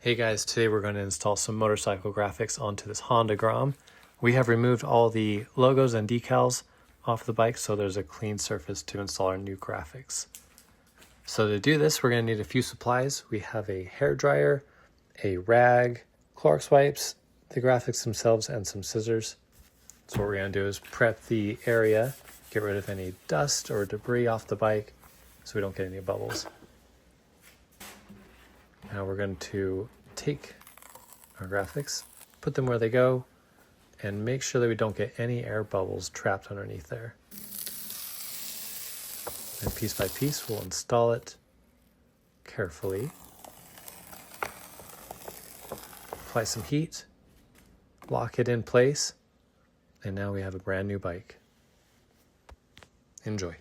Hey guys, today we're going to install some motorcycle graphics onto this Honda Grom. We have removed all the logos and decals off the bike so there's a clean surface to install our new graphics. So to do this, we're going to need a few supplies. We have a hair dryer, a rag, Clorox wipes, the graphics themselves, and some scissors. So what we're going to do is prep the area, get rid of any dust or debris off the bike so we don't get any bubbles. Now we're going to take our graphics, put them where they go, and make sure that we don't get any air bubbles trapped underneath there. And piece by piece, we'll install it carefully. Apply some heat, lock it in place, and now we have a brand new bike. Enjoy.